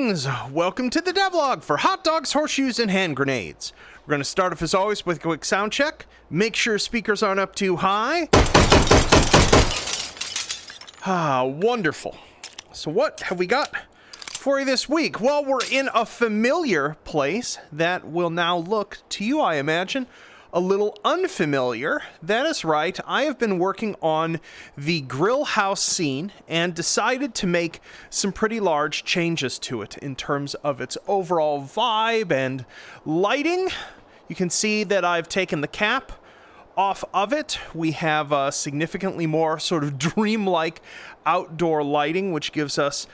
Greetings! Welcome to the Devlog for hot dogs, horseshoes, and hand grenades. We're going to start off as always with a quick sound check. Make sure speakers aren't up too high. Wonderful. So what have we got for you this week? Well, we're in a familiar place that will now look to you, I imagine, a little unfamiliar. That is right. I have been working on the Grillhouse scene and decided to make some pretty large changes to it in terms of its overall vibe and lighting. You can see that I've taken the cap off of it. We have significantly more sort of dreamlike outdoor lighting, which gives us,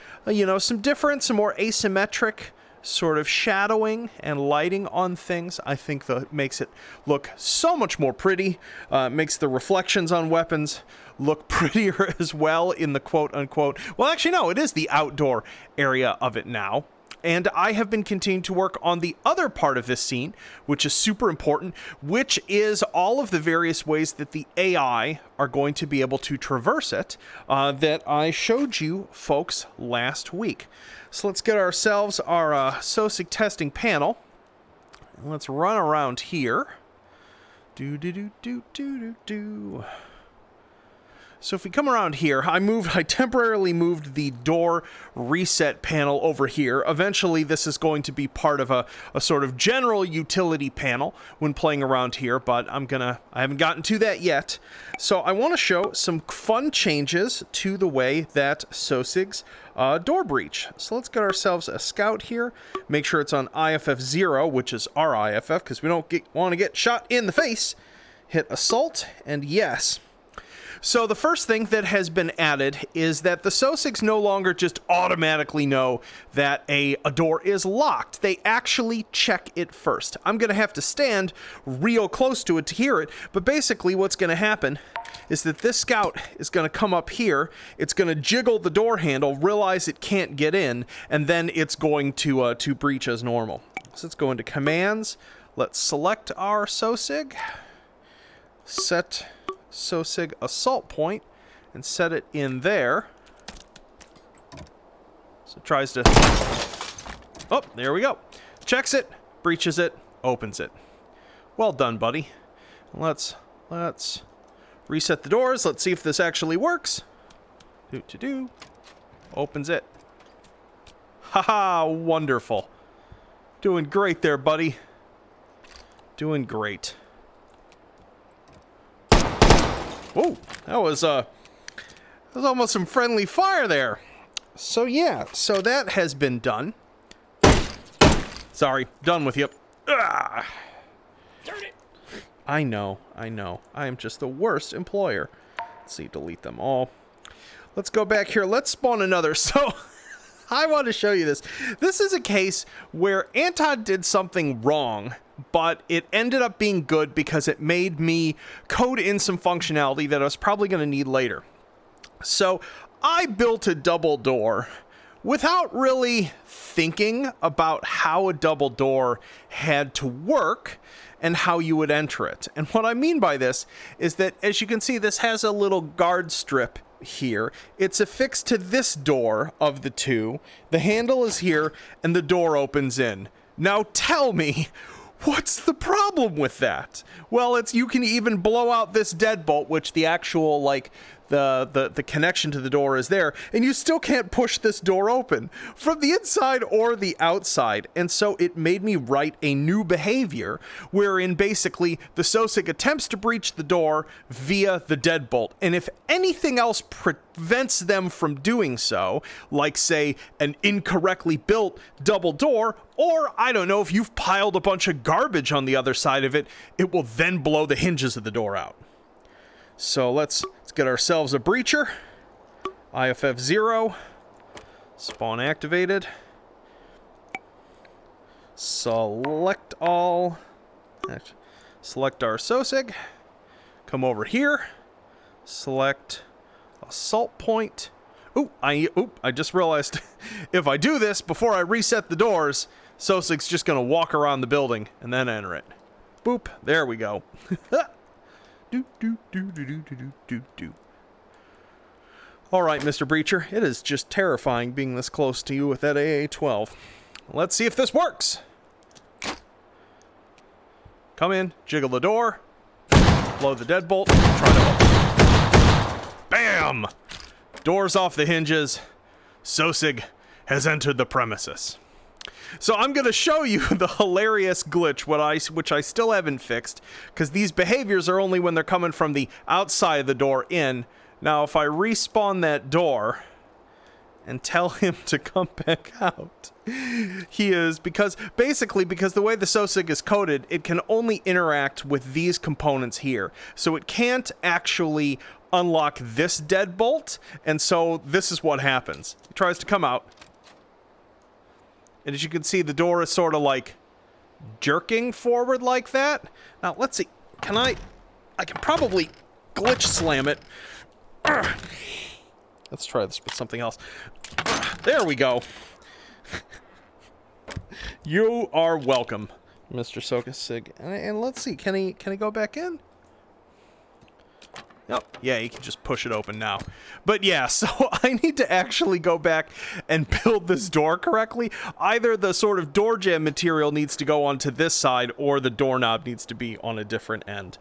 some different, some more asymmetric sort of shadowing and lighting on things. I think that makes it look so much more pretty. Makes the reflections on weapons look prettier as well in the quote-unquote... Well, actually, no, it is the outdoor area of it now. And I have been continuing to work on the other part of this scene, which is super important, which is all of the various ways that the AI are going to be able to traverse it that I showed you folks last week. So let's get ourselves our SOSIG testing panel. Let's run around here. So if we come around here, I temporarily moved the door reset panel over here. Eventually, this is going to be part of a sort of general utility panel when playing around here, but I haven't gotten to that yet. So I want to show some fun changes to the way that SOSIG's door breach. So let's get ourselves a scout here. Make sure it's on IFF 0, which is our IFF, because we don't want to get shot in the face. Hit assault, and yes. So the first thing that has been added is that the SOSIGs no longer just automatically know that a door is locked. They actually check it first. I'm going to have to stand real close to it to hear it, but basically what's going to happen is that this scout is going to come up here, it's going to jiggle the door handle, realize it can't get in, and then it's going to breach as normal. So let's go into commands. Let's select our SOSIG, set SOSIG assault point, and set it in there. So it tries to... Oh, there we go. Checks it, breaches it, opens it. Well done, buddy. Let's reset the doors. Let's see if this actually works. Opens it. Haha, wonderful. Doing great there, buddy. Doing great. Whoa, that was almost some friendly fire there. So yeah, so that has been done. Sorry, done with you. Darn it. I know. I am just the worst employer. Let's see, delete them all. Let's go back here. Let's spawn another. So I want to show you this. This is a case where Anton did something wrong, but it ended up being good because it made me code in some functionality that I was probably going to need later. So I built a double door without really thinking about how a double door had to work and how you would enter it. And what I mean by this is that, as you can see, this has a little guard strip here. It's affixed to this door of the two. The handle is here, and the door opens in. Now tell me, what's the problem with that? Well, you can even blow out this deadbolt, which the actual, the connection to the door is there, and you still can't push this door open from the inside or the outside. And so it made me write a new behavior wherein basically the SOSIG attempts to breach the door via the deadbolt. And if anything else prevents them from doing so, like say an incorrectly built double door, or I don't know, if you've piled a bunch of garbage on the other side of it, it will then blow the hinges of the door out. So let's get ourselves a breacher. IFF 0. Spawn activated. Select all. Select our SOSIG. Come over here. Select assault point. I just realized if I do this before I reset the doors, SOSIG's just going to walk around the building and then enter it. Boop. There we go. All right, Mr. Breacher, it is just terrifying being this close to you with that AA-12. Let's see if this works. Come in, jiggle the door, blow the deadbolt, try to open. Bam! Doors off the hinges. Sosig has entered the premises. So I'm going to show you the hilarious glitch, which I still haven't fixed, because these behaviors are only when they're coming from the outside of the door in. Now, if I respawn that door and tell him to come back out, he is, because the way the Sosig is coded, it can only interact with these components here. So it can't actually unlock this deadbolt, and so this is what happens. He tries to come out. And as you can see, the door is sort of like jerking forward like that. Now, let's see. I can probably glitch slam it. Let's try this with something else. There we go. You are welcome, Mr. Sosig. And let's see. Can he go back in? Yep. Yeah, you can just push it open now. But yeah, so I need to actually go back and build this door correctly. Either the sort of door jamb material needs to go onto this side, or the doorknob needs to be on a different end.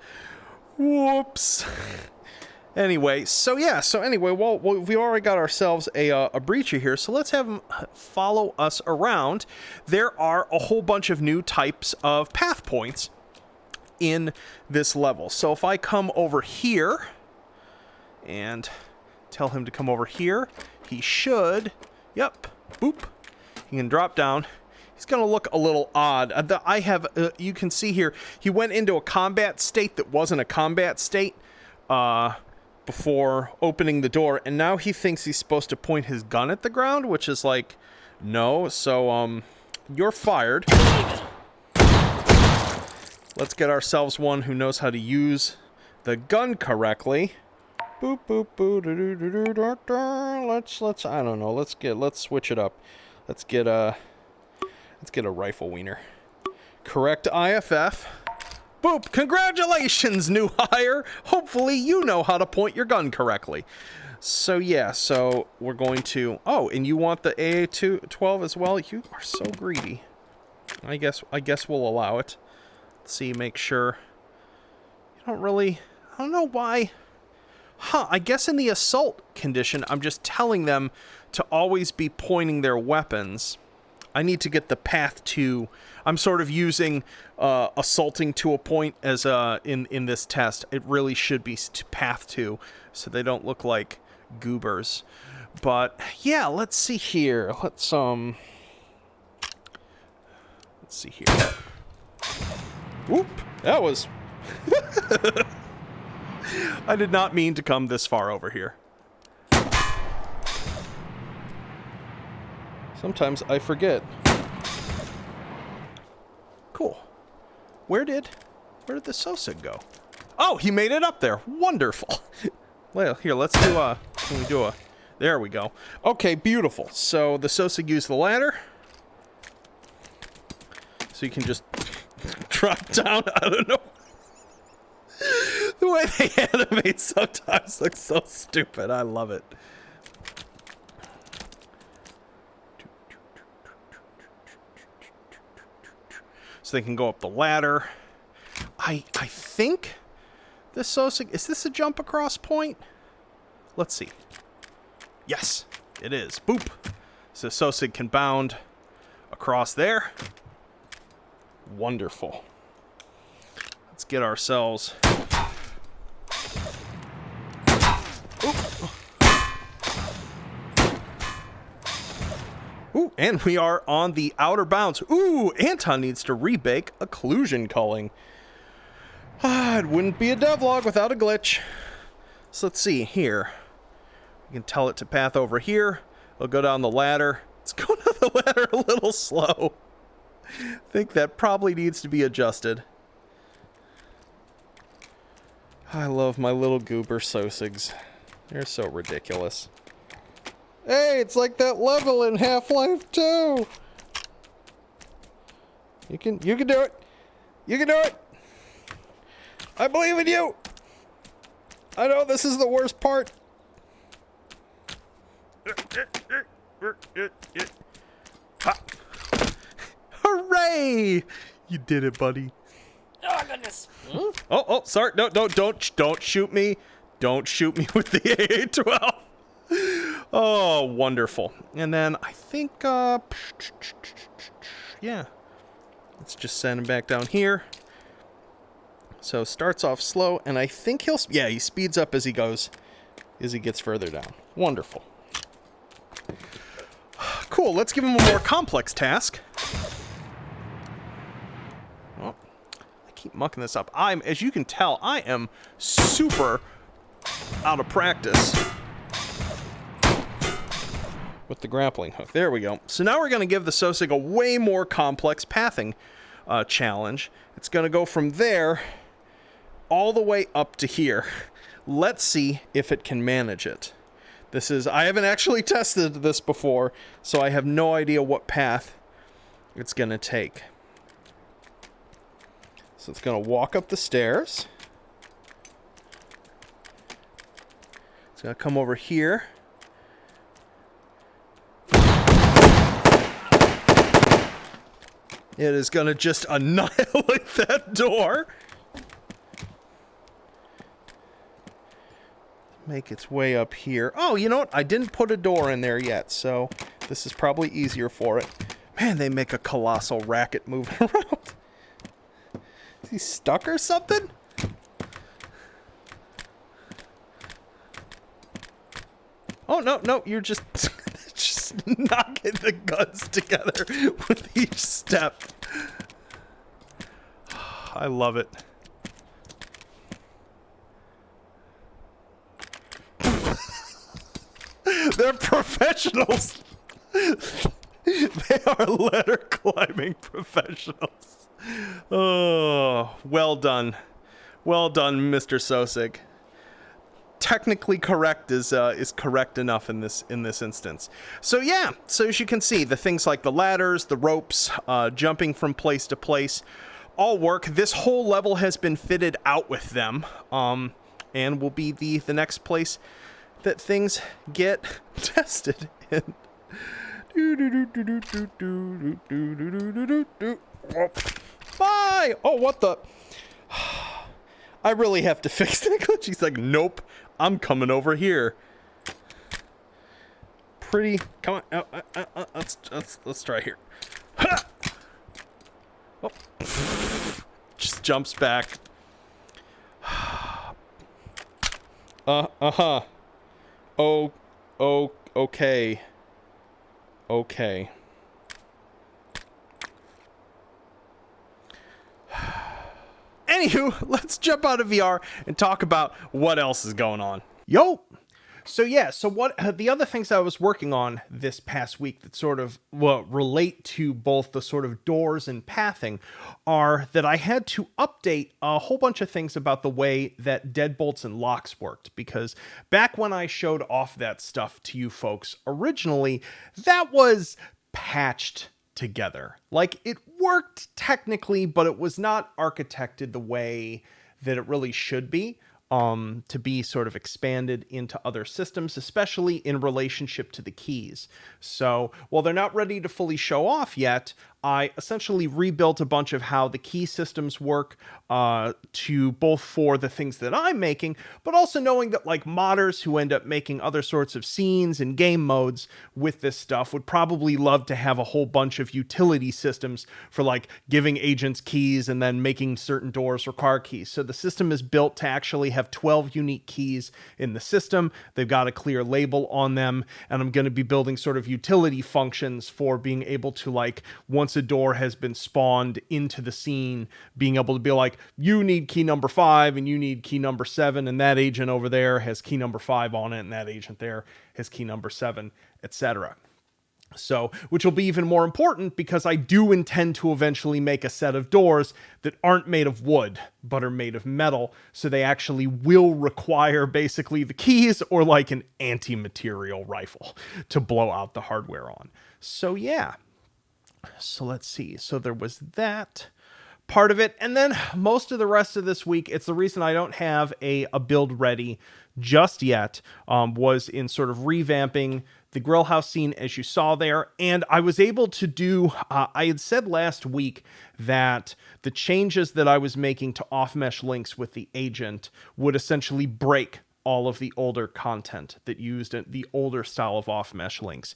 Whoops. Anyway, well, we already got ourselves a breacher here, so let's have him follow us around. There are a whole bunch of new types of path points in this level. So if I come over here and tell him to come over here, he should, yep, boop, he can drop down. He's gonna look a little odd. You can see here, he went into a combat state that wasn't a combat state before opening the door, and now he thinks he's supposed to point his gun at the ground, which is like, no, so you're fired. Let's get ourselves one who knows how to use the gun correctly. Boop boop boo doo doo doo doo doo doo. Let's I don't know. Let's switch it up. Let's get a rifle wiener. Correct IFF. Boop! Congratulations, new hire. Hopefully you know how to point your gun correctly. So yeah, so we're going to. Oh, and you want the AA-12 as well? You are so greedy. I guess we'll allow it. Let's see, make sure. I don't know why. I guess in the assault condition, I'm just telling them to always be pointing their weapons. I need to get the path to. I'm sort of using assaulting to a point as in this test. It really should be to path to, so they don't look like goobers. But yeah, let's see here. Let's see here. Whoop! That was. I did not mean to come this far over here. Sometimes I forget. Cool. Where did the Sosig go? Oh, he made it up there. Wonderful. Well, here, let's do can we do a, there we go. Okay, beautiful. So the Sosig used the ladder. So you can just drop down. I don't know. The way they animate sometimes looks so stupid. I love it. So they can go up the ladder. I think the Sosig, is this a jump across point? Let's see. Yes, it is. Boop. So Sosig can bound across there. Wonderful. Let's get ourselves. Ooh, and we are on the outer bounds. Ooh, Anton needs to rebake occlusion culling. It wouldn't be a devlog without a glitch. So let's see here. We can tell it to path over here. It'll go down the ladder. It's going down the ladder a little slow. I think that probably needs to be adjusted. I love my little goober Sosigs. They're so ridiculous. Hey, it's like that level in Half-Life 2. You can do it. You can do it. I believe in you. I know this is the worst part. Ha. Hooray! You did it, buddy. Oh, goodness. Oh, sorry. No, don't shoot me. Don't shoot me with the AA-12. Oh, wonderful. And then I think, yeah. Let's just send him back down here. So starts off slow, and I think he speeds up as he goes, as he gets further down. Wonderful. Cool, let's give him a more complex task. Oh, I keep mucking this up. As you can tell, I am super out of practice with the grappling hook. There we go. So now we're going to give the Sosig a way more complex pathing challenge. It's going to go from there all the way up to here. Let's see if it can manage it. I haven't actually tested this before, so I have no idea what path it's going to take. So it's going to walk up the stairs. It's going to come over here. It is going to just annihilate that door. Make its way up here. Oh, you know what? I didn't put a door in there yet, so this is probably easier for it. Man, they make a colossal racket moving around. Is he stuck or something? Oh, no, you're just knocking the guns together with each step. I love it. They're professionals. They are ladder climbing professionals. Oh, well done. Well done, Mr. Sosig. Technically correct is correct enough in this instance. So yeah, so as you can see, the things like the ladders, the ropes, jumping from place to place, all work. This whole level has been fitted out with them, and will be the next place that things get tested in. Bye! Oh, what the? I really have to fix that glitch. He's like, nope, I'm coming over here. Come on, let's try here. Ha! Oh. Just jumps back. Uh-huh. Oh, okay. Okay. Anywho, let's jump out of VR and talk about what else is going on. Yo! So yeah, so what the other things I was working on this past week that sort of relate to both the sort of doors and pathing are that I had to update a whole bunch of things about the way that deadbolts and locks worked, because back when I showed off that stuff to you folks originally, that was patched together. Like, it worked technically, but it was not architected the way that it really should be. To be sort of expanded into other systems, especially in relationship to the keys. So while they're not ready to fully show off yet, I essentially rebuilt a bunch of how the key systems work to both for the things that I'm making, but also knowing that like modders who end up making other sorts of scenes and game modes with this stuff would probably love to have a whole bunch of utility systems for like giving agents keys and then making certain doors require keys. So the system is built to actually have 12 unique keys in the system. They've got a clear label on them, and I'm going to be building sort of utility functions for being able to, like, once a door has been spawned into the scene, being able to be like, you need key number 5 and you need key number 7, and that agent over there has key number 5 on it, and that agent there has key number 7, etc. So, which will be even more important because I do intend to eventually make a set of doors that aren't made of wood, but are made of metal. So they actually will require basically the keys or like an anti-material rifle to blow out the hardware on. So yeah. So let's see. So there was that part of it. And then most of the rest of this week, it's the reason I don't have a build ready just yet, was in sort of revamping the Grillhouse scene, as you saw there. And I was able to do, I had said last week that the changes that I was making to off-mesh links with the agent would essentially break all of the older content that used the older style of off-mesh links.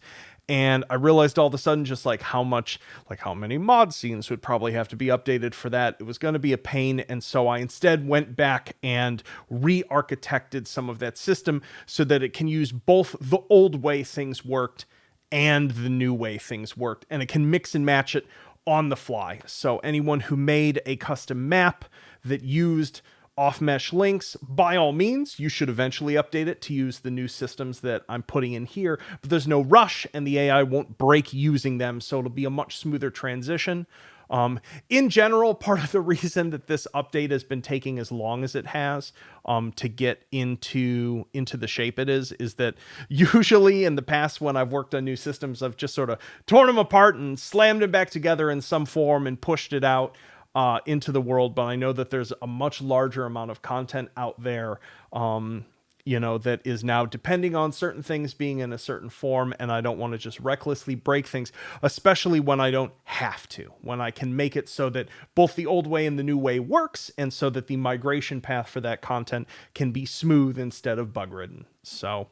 And I realized all of a sudden just like how many mod scenes would probably have to be updated for that. It was going to be a pain. And so I instead went back and re-architected some of that system so that it can use both the old way things worked and the new way things worked. And it can mix and match it on the fly. So anyone who made a custom map that used off-mesh links, by all means, you should eventually update it to use the new systems that I'm putting in here, but there's no rush and the AI won't break using them, so it'll be a much smoother transition. In general, part of the reason that this update has been taking as long as it has to get into the shape it is that usually in the past when I've worked on new systems, I've just sort of torn them apart and slammed them back together in some form and pushed it out into the world. But I know that there's a much larger amount of content out there, that is now depending on certain things being in a certain form. And I don't want to just recklessly break things, especially when I don't have to, when I can make it so that both the old way and the new way works. And so that the migration path for that content can be smooth instead of bug ridden. So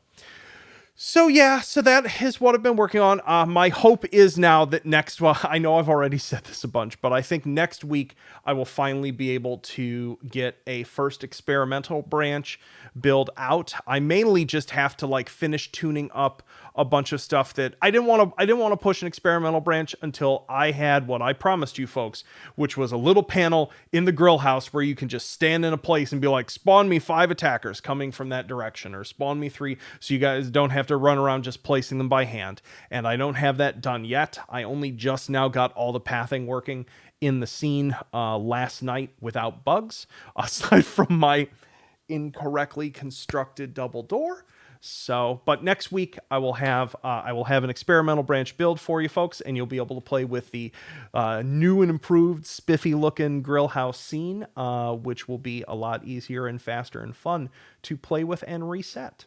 that is what I've been working on. My hope is now that I know I've already said this a bunch, but I think next week I will finally be able to get a first experimental branch build out. I mainly just have to finish tuning up a bunch of stuff that I didn't want to push an experimental branch until I had what I promised you folks, which was a little panel in the Grillhouse where you can just stand in a place and be like, spawn me 5 attackers coming from that direction, or spawn me 3, so you guys don't have to run around just placing them by hand. And I don't have that done yet. I only just now got all the pathing working in the scene last night without bugs, aside from my incorrectly constructed double door. So, but next week I will have an experimental branch build for you folks, and you'll be able to play with the new and improved spiffy looking Grillhouse scene, which will be a lot easier and faster and fun to play with and reset.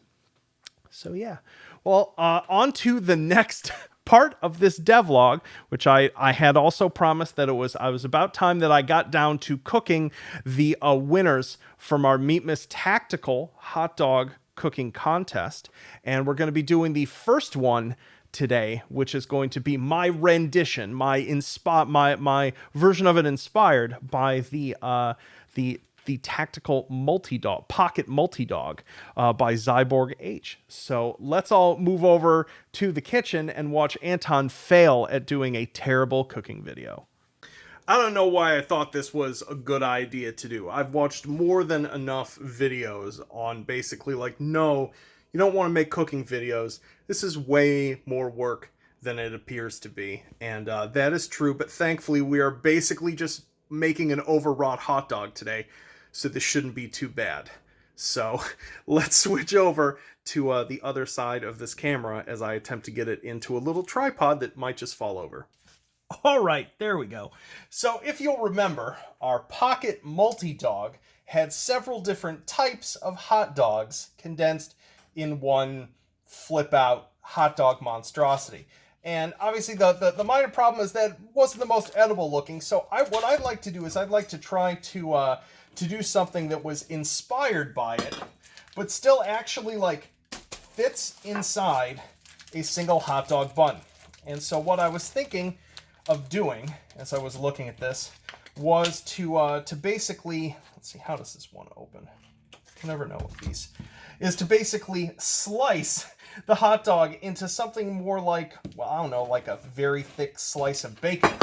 So yeah, well, on to the next part of this devlog, which I had also promised that I was about time that I got down to cooking the winners from our Meatmas Tactical hot dog cooking contest. And we're going to be doing the first one today, which is going to be my rendition, my version of it inspired by the tactical multi-dog, pocket multi-dog by Zyborg H. So let's all move over to the kitchen and watch Anton fail at doing a terrible cooking video. I don't know why I thought this was a good idea to do. I've watched more than enough videos on basically no, you don't want to make cooking videos. This is way more work than it appears to be. And that is true, but thankfully we are basically just making an overwrought hot dog today, so this shouldn't be too bad. So let's switch over to the other side of this camera as I attempt to get it into a little tripod that might just fall over. All right, there we go. So if you'll remember, our pocket multi-dog had several different types of hot dogs condensed in one flip-out hot dog monstrosity. And obviously the minor problem is that it wasn't the most edible looking. So what I'd like to do is I'd like to try to do something that was inspired by it, but still actually fits inside a single hot dog bun. And so what I was thinking of doing, as I was looking at this, was to basically, let's see, how does this one open? You never know with these. Is to basically slice the hot dog into something more like, well, I don't know, like a very thick slice of bacon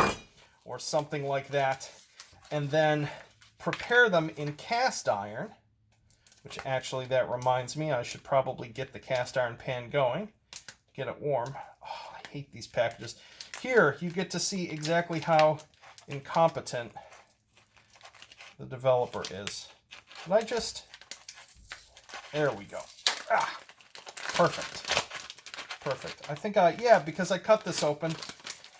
or something like that, and then prepare them in cast iron, which actually, that reminds me, I should probably get the cast iron pan going, get it warm. Oh, I hate these packages. Here, you get to see exactly how incompetent the developer is. There we go. Ah, perfect. I think because I cut this open,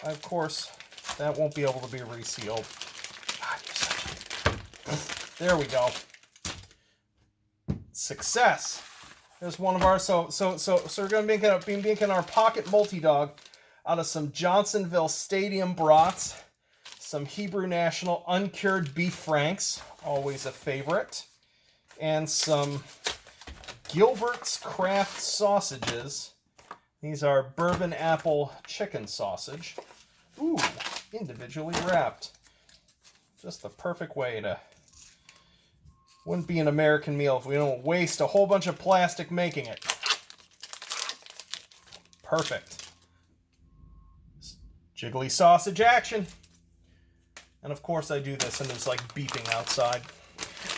of course, that won't be able to be resealed. There we go. Success. There's one of our so we're gonna be making our pocket multi-dog out of some Johnsonville Stadium brats, some Hebrew National uncured beef franks, always a favorite, and some Gilbert's Craft sausages. These are bourbon apple chicken sausage. Ooh, individually wrapped. Just the perfect way to... Wouldn't be an American meal if we don't waste a whole bunch of plastic making it. Perfect. Jiggly sausage action. And of course I do this and there's like beeping outside.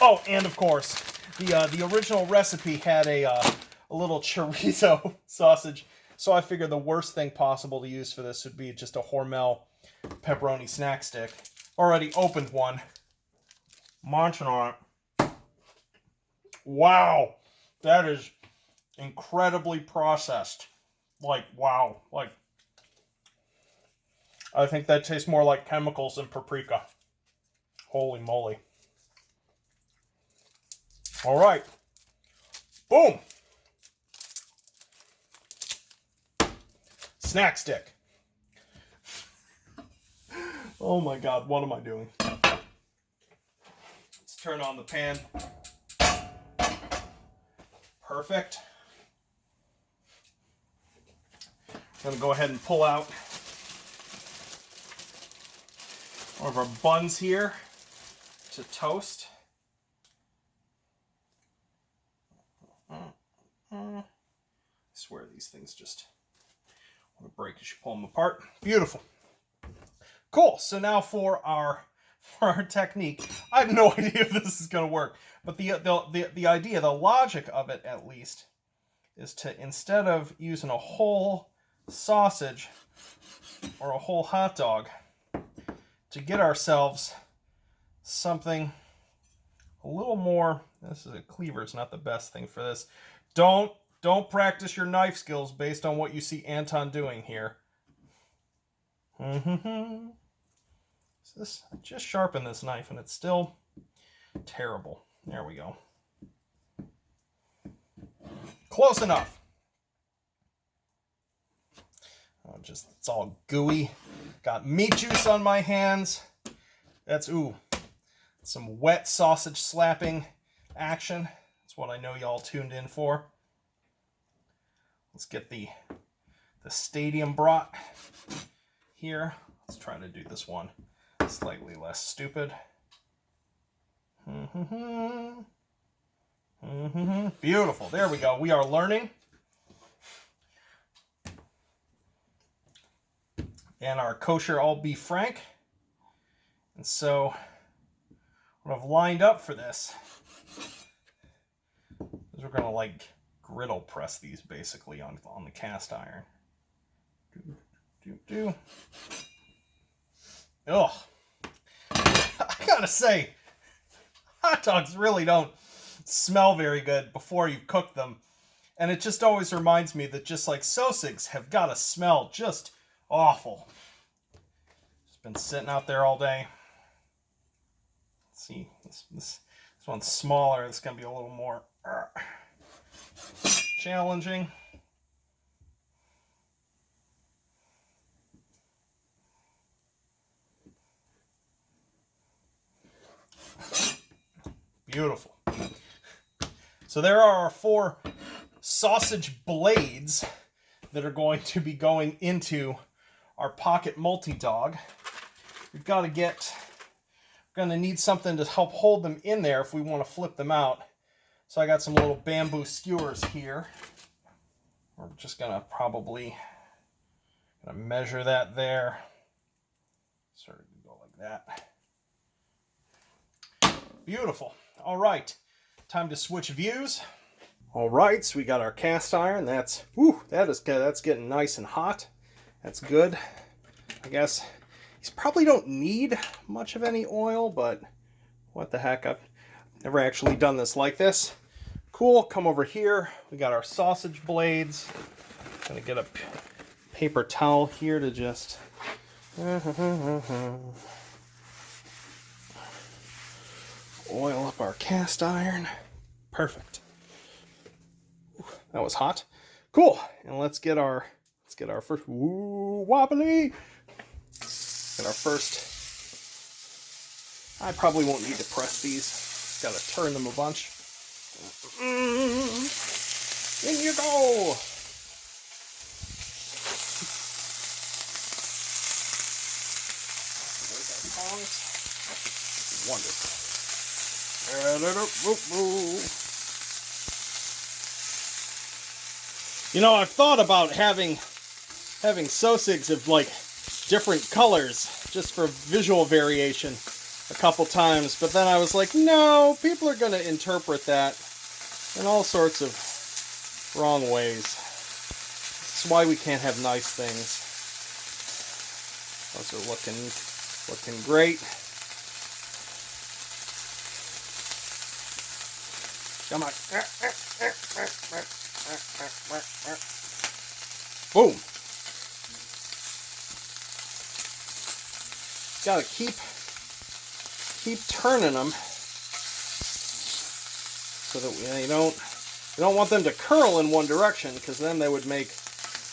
Oh, and of course, the original recipe had a little chorizo sausage. So I figured the worst thing possible to use for this would be just a Hormel pepperoni snack stick. Already opened one. Munching on it. Wow. That is incredibly processed. Like, wow. Like, I think that tastes more like chemicals than paprika. Holy moly. All right. Boom. Snack stick. Oh my God, what am I doing? Let's turn on the pan. Perfect. I'm gonna go ahead and pull out one of our buns here to toast. I swear these things just want to break as you pull them apart. Beautiful. Cool. So now for our technique, I have no idea if this is going to work, but the idea, the logic of it at least, is to, instead of using a whole sausage or a whole hot dog, to get ourselves something a little more. This is a cleaver. It's not the best thing for this. Don't practice your knife skills based on what you see Anton doing here. So this, I just sharpened this knife and it's still terrible. There we go. Close enough. Oh, it's all gooey. Got meat juice on my hands. That's, ooh, some wet sausage slapping action. That's what I know y'all tuned in for. Let's get the stadium brat here. Let's try to do this one slightly less stupid. Beautiful. There we go. We are learning. And our kosher all beef frank. And so what I've lined up for this is we're gonna like griddle press these basically on the cast iron. Ugh. I gotta say, hot dogs really don't smell very good before you cook them. And it just always reminds me that just like sausages have gotta smell just awful. Just been sitting out there all day. Let's see, this one's smaller. It's gonna be a little more challenging. Beautiful. So there are our 4 sausage blades that are going to be going into our pocket multi-dog. We've got to we're going to need something to help hold them in there if we want to flip them out. So I got some little bamboo skewers here. We're just going to probably measure that there. Sort of go like that. Beautiful. All right, time to switch views. All right, so we got our cast iron. That's getting nice and hot. That's good. I guess these probably don't need much of any oil, but what the heck? I've never actually done this like this. Cool. Come over here. We got our sausage blades. Gonna get a paper towel here to just oil up our cast iron. Perfect. That was hot. Cool. And let's get our first wobbly. Get our first. I probably won't need to press these. Got to turn them a bunch. In you go. Wonderful. You know, I've thought about having Sosigs of like different colors just for visual variation a couple times, but then I was like, no, people are going to interpret that in all sorts of wrong ways. This is why we can't have nice things. Those are looking great. Come on. Boom. Gotta keep turning them so that we don't want them to curl in one direction, because then they would make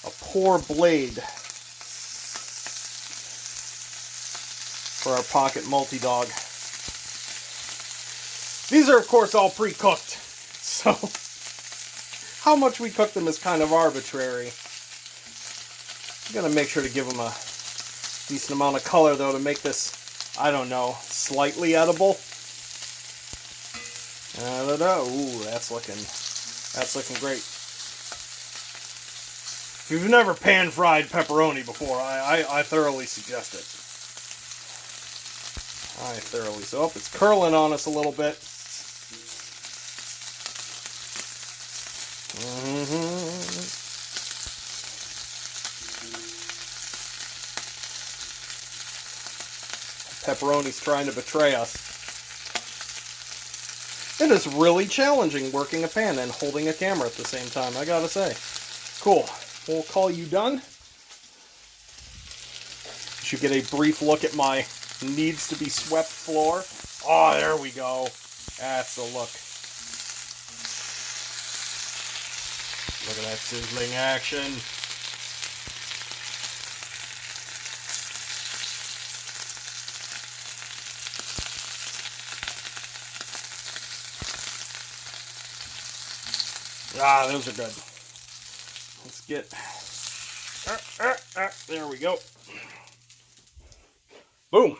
a poor blade for our pocket multi-dog. These are, of course, all pre-cooked, so how much we cook them is kind of arbitrary. I'm going to make sure to give them a decent amount of color, though, to make this, I don't know, slightly edible. Ooh, that's looking great. If you've never pan-fried pepperoni before, I thoroughly suggest it. So it's curling on us a little bit. Pepperoni's trying to betray us. It is really challenging working a pan and holding a camera at the same time, I gotta say. Cool. We'll call you done. You get a brief look at my needs to be swept floor. Oh, there we go. That's the look. Look at that sizzling action. Ah, those are good. Let's get... there we go. Boom.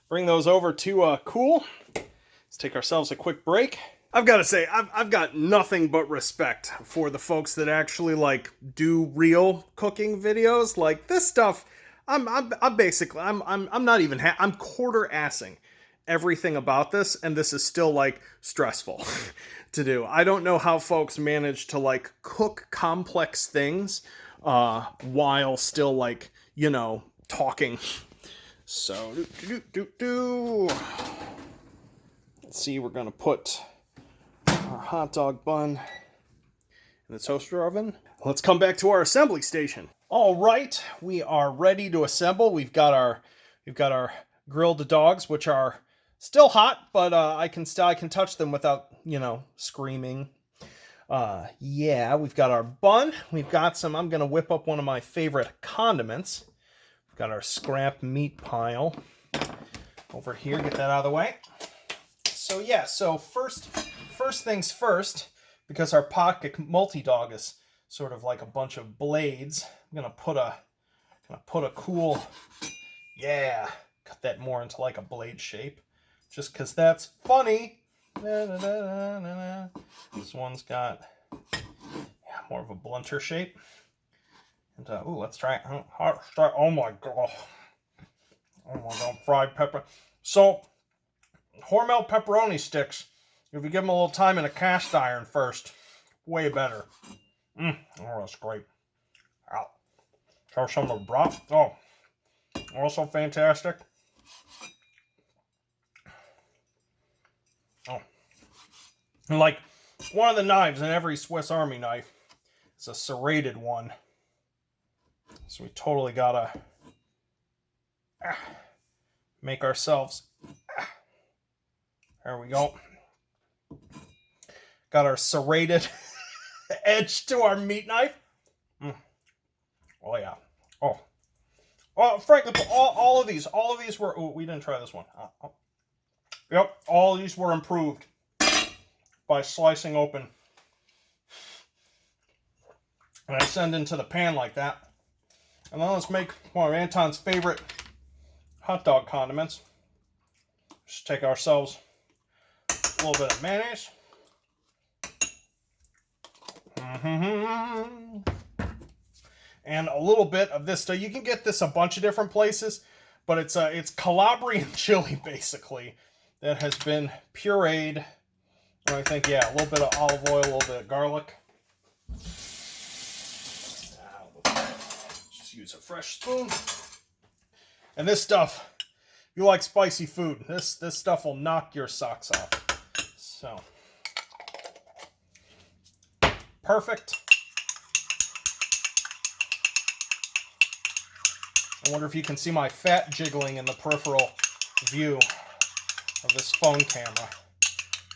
Bring those over to cool. Let's take ourselves a quick break. I've got to say, I've got nothing but respect for the folks that actually like do real cooking videos. Like this stuff, I'm basically I'm not even I'm quarter-assing everything about this, and this is still like stressful to do. I don't know how folks manage to like cook complex things while still like, you know, talking. So let's see, we're gonna put our hot dog bun in the toaster oven. Let's come back to our assembly station. All right, we are ready to assemble. We've got our grilled dogs, which are still hot, but I can touch them without, you know, screaming. Yeah, we've got our bun. We've got some. I'm gonna whip up one of my favorite condiments. We've got our scrap meat pile over here. Get that out of the way. So yeah, so first things first, because our pocket multi-dog is sort of like a bunch of blades, I'm gonna put a cool, yeah, cut that more into like a blade shape, just because that's funny. This one's got more of a blunter shape. And ooh, let's try it. Oh my god, fried pepper. So Hormel pepperoni sticks, if you give them a little time in a cast iron first, way better. Oh, that's great. Ow. Throw some of the broth. Oh, also fantastic. Oh, and like one of the knives in every Swiss Army knife is a serrated one, so we totally gotta make ourselves. There we go. Got our serrated edge to our meat knife. Oh yeah. Oh, frankly, all of these were. Oh, we didn't try this one. Yep, all of these were improved by slicing open. And I send into the pan like that. And then let's make one of Anton's favorite hot dog condiments. Just take ourselves a little bit of mayonnaise. And a little bit of this stuff. You can get this a bunch of different places, but it's Calabrian chili, basically, that has been pureed. And I think, yeah, a little bit of olive oil, a little bit of garlic. Just use a fresh spoon. And this stuff, if you like spicy food, this stuff will knock your socks off. So, perfect. I wonder if you can see my fat jiggling in the peripheral view of this phone camera.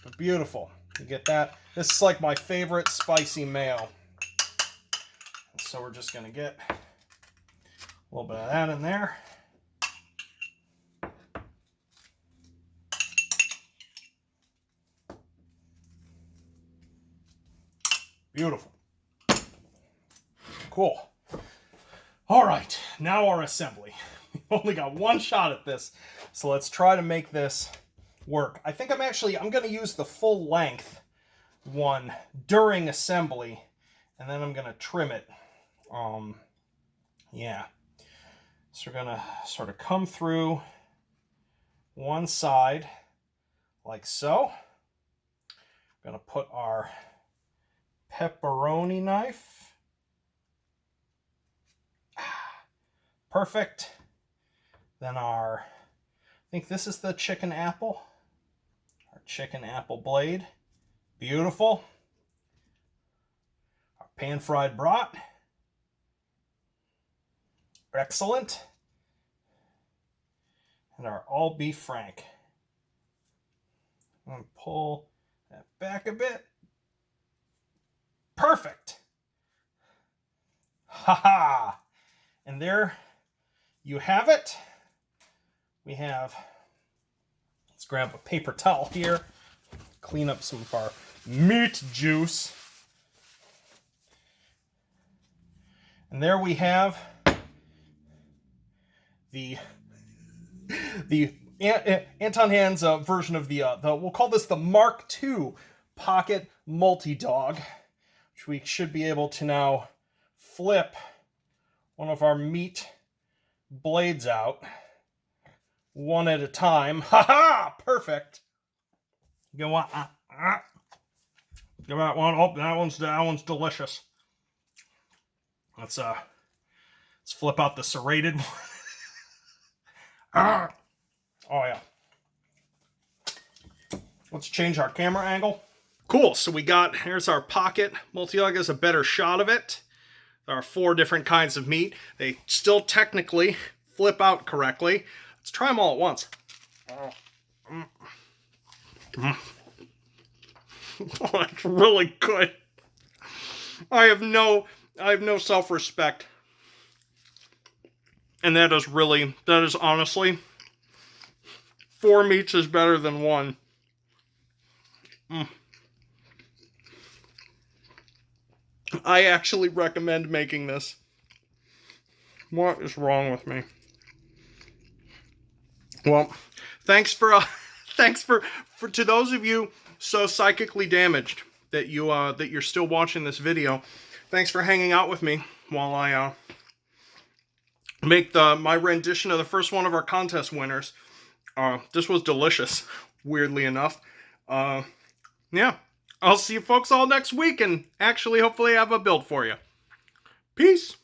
But beautiful. You get that? This is like my favorite spicy mayo. So we're just going to get a little bit of that in there. Beautiful. Cool. All right, now our assembly. We've only got one shot at this, so let's try to make this work. I think I'm going to use the full length one during assembly, and then I'm going to trim it. Yeah. So we're going to sort of come through one side like so. I'm going to put our pepperoni knife. Perfect. Then I think this is the chicken apple. Our chicken apple blade. Beautiful. Our pan-fried brat. Excellent. And our all-beef frank. I'm going to pull that back a bit. Perfect. Ha-ha. And there you have it. We have, let's grab a paper towel here, clean up some of our meat juice. And there we have the Anton Hand's version of the we'll call this the Mark II Pocket Multi-Dog, which we should be able to now flip one of our meat blades out one at a time. Ha-ha! Perfect. You want give that one. Oh, that one's delicious. Let's flip out the serrated one. Oh yeah. Let's change our camera angle. Cool. So here's our pocket multi-dog. Is a better shot of it. There are 4 different kinds of meat. They still technically flip out correctly. Let's try them all at once. Oh, that's really good. I have no self-respect. And that is honestly, 4 meats is better than 1. I actually recommend making this. What is wrong with me? Well, thanks for to those of you so psychically damaged that you're still watching this video. Thanks for hanging out with me while I make my rendition of the first one of our contest winners. This was delicious, weirdly enough. Yeah. I'll see you folks all next week and actually hopefully have a build for you. Peace.